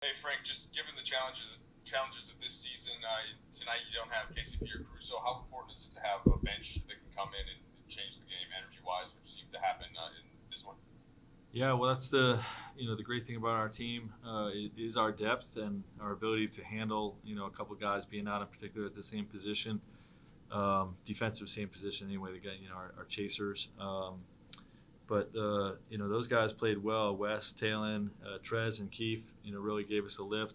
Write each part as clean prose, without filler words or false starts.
Hey Frank, just given the challenges of this season, tonight you don't have KCP or Caruso. How important is it to have a bench that can come in and change the game energy wise, which seemed to happen in this one? Yeah, well, that's the great thing about our team is our depth and our ability to handle a couple guys being out in particular at the same position, defensive same position anyway. They got our chasers, but those guys played well. West, Talon, Trez, and Keefe really gave us a lift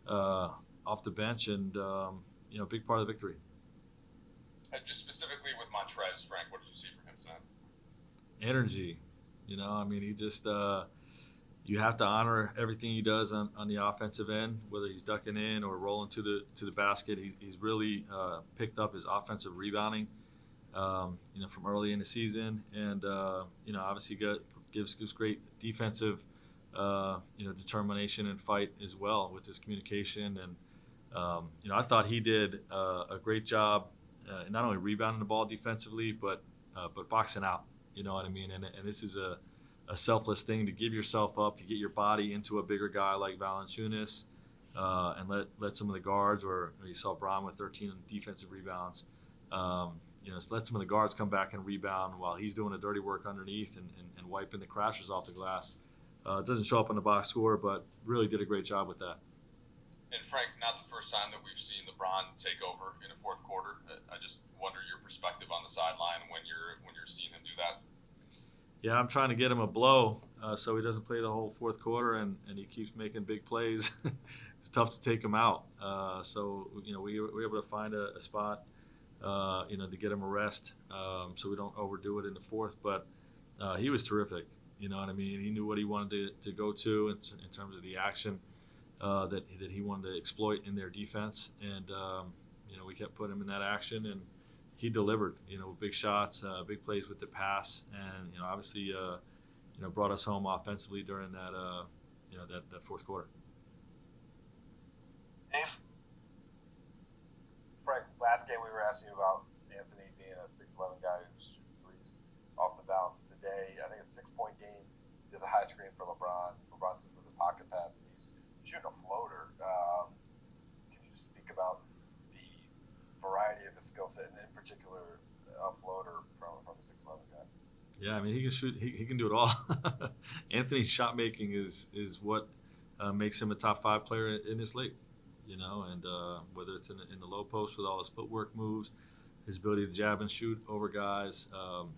off the bench and big part of the victory. Just specifically with Montrez, Frank, what did you see from him tonight? Energy, I mean he just you have to honor everything he does on the offensive end, whether he's ducking in or rolling to the basket. He's really picked up his offensive rebounding, from early in the season, and obviously gives great defensive, determination and fight as well with his communication. And I thought he did a great job, not only rebounding the ball defensively, but boxing out. You know what I mean? And this is a selfless thing to give yourself up to get your body into a bigger guy like Valanciunas, and let some of the guards, or you saw Braun with 13 defensive rebounds. Let some of the guards come back and rebound while he's doing the dirty work underneath and wiping the crashers off the glass. It doesn't show up on the box score, but really did a great job with that. And Frank, not the first time that we've seen LeBron take over in a fourth quarter. I just wonder your perspective on the sideline when you're seeing him do that. Yeah, I'm trying to get him a blow so he doesn't play the whole fourth quarter, and he keeps making big plays. It's tough to take him out. So we were able to find a spot, to get him a rest, so we don't overdo it in the fourth. But he was terrific. You know what I mean? He knew what he wanted to go to in terms of the action that he wanted to exploit in their defense, and we kept putting him in that action, and he delivered. Big shots, big plays with the pass, and obviously, brought us home offensively during that fourth quarter. Dave? Frank, last game we were asking you about Anthony being a 6'11 guy who's shooting threes off the bounce. Today, I think it's a 6-point game. There's a high screen for LeBron. LeBron's with a pocket pass, and he's shooting a floater. Can you just speak about the variety of his skill set, and in particular, a floater from a 6'11 guy? Yeah, I mean he can shoot. He can do it all. Anthony's shot making is what makes him a top 5 player in this league. And whether it's in the low post with all his footwork moves, his ability to jab and shoot over guys,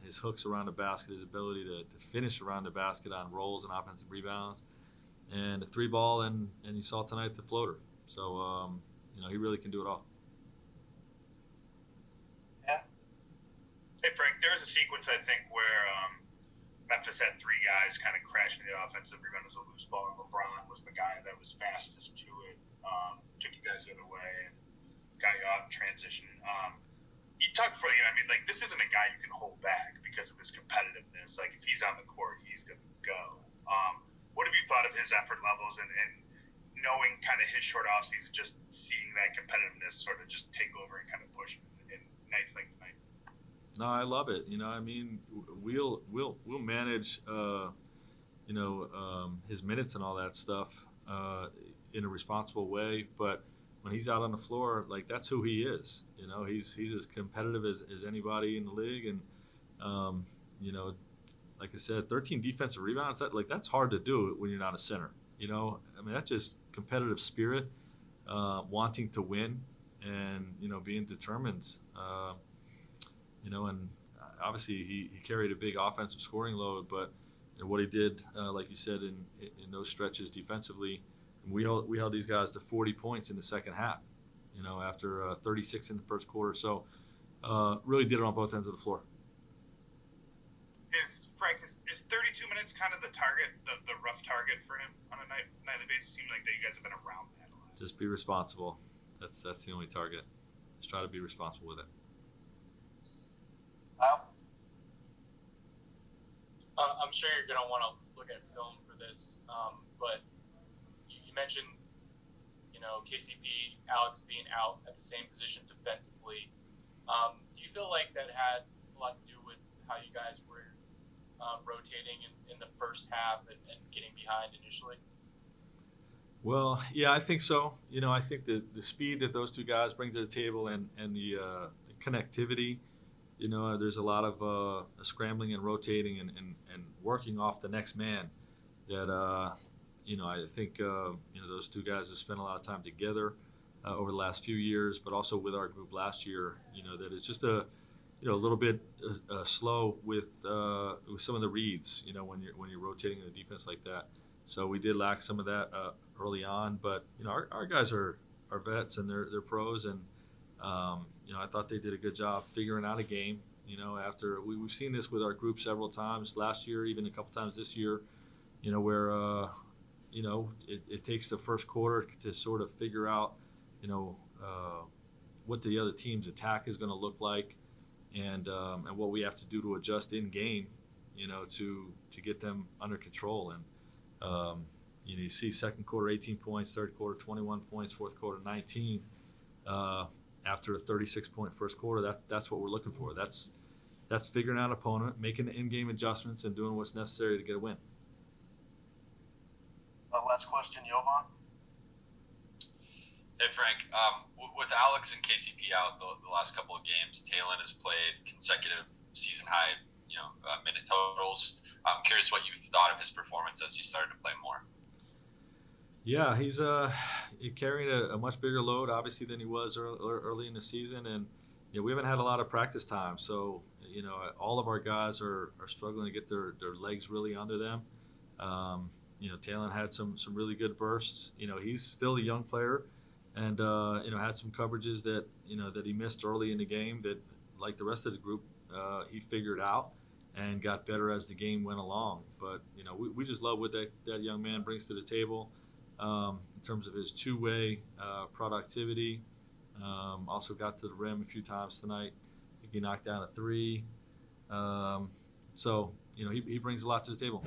his hooks around the basket, his ability to finish around the basket on rolls and offensive rebounds, and the 3 ball, and you saw tonight the floater. So he really can do it all. Yeah. Hey Frank, there was a sequence I think where Memphis had 3 guys kind of crashing the offensive rebound. It was a loose ball, and LeBron was the guy that was fastest to it. Took you guys the other way and got you out in transition. You talked for I mean, like, this isn't a guy you can hold back because of his competitiveness. Like, if he's on the court, he's going to go. What have you thought of his effort levels and knowing kind of his short offseason, just seeing that competitiveness sort of just take over and kind of push in nights like tonight? No, I love it. I mean, we'll manage, his minutes and all that stuff in a responsible way. But when he's out on the floor, like, that's who he is. He's as competitive as anybody in the league, and like I said, 13 defensive rebounds. That's hard to do when you're not a center. I mean, that's just competitive spirit, wanting to win, and being determined. And obviously he carried a big offensive scoring load, but what he did, like you said, in those stretches defensively, we held these guys to 40 points in the second half, after 36 in the first quarter. So really did it on both ends of the floor. Is 32 minutes kind of the target, the rough target for him on a nightly basis? Seems like that you guys have been around that a lot. Just be responsible. That's the only target. Just try to be responsible with it. I'm sure you're going to want to look at film for this, but you mentioned, KCP, Alex being out at the same position defensively. Do you feel like that had a lot to do with how you guys were rotating in the first half and getting behind initially? Well, yeah, I think so. I think the speed that those two guys bring to the table and the connectivity, there's a lot of scrambling and rotating and working off the next man that, I think, those two guys have spent a lot of time together over the last few years, but also with our group last year, that it's just a little bit slow with some of the reads, when you're rotating the defense like that. So we did lack some of that early on, but our guys are vets and they're pros, and I thought they did a good job figuring out a game. After we've seen this with our group several times last year, even a couple times this year, where it takes the first quarter to sort of figure out what the other team's attack is going to look like, and what we have to do to adjust in game, to get them under control. And you see second quarter 18 points, third quarter 21 points, fourth quarter 19. After a 36-point first quarter, that's what we're looking for. That's figuring out an opponent, making the in-game adjustments, and doing what's necessary to get a win. Last question, Jovan. Hey Frank, with Alex and KCP out the last couple of games, Talon has played consecutive season high, minute totals. I'm curious what you thought of his performance as he started to play more. Yeah, he's carrying a much bigger load, obviously, than he was early in the season, and we haven't had a lot of practice time, so all of our guys are struggling to get their legs really under them. Talon had some really good bursts. He's still a young player, and had some coverages that he missed early in the game that, like the rest of the group, he figured out and got better as the game went along. But we just love what that young man brings to the table in terms of his two-way productivity. Also got to the rim a few times tonight. I think he knocked down a three. So he brings a lot to the table.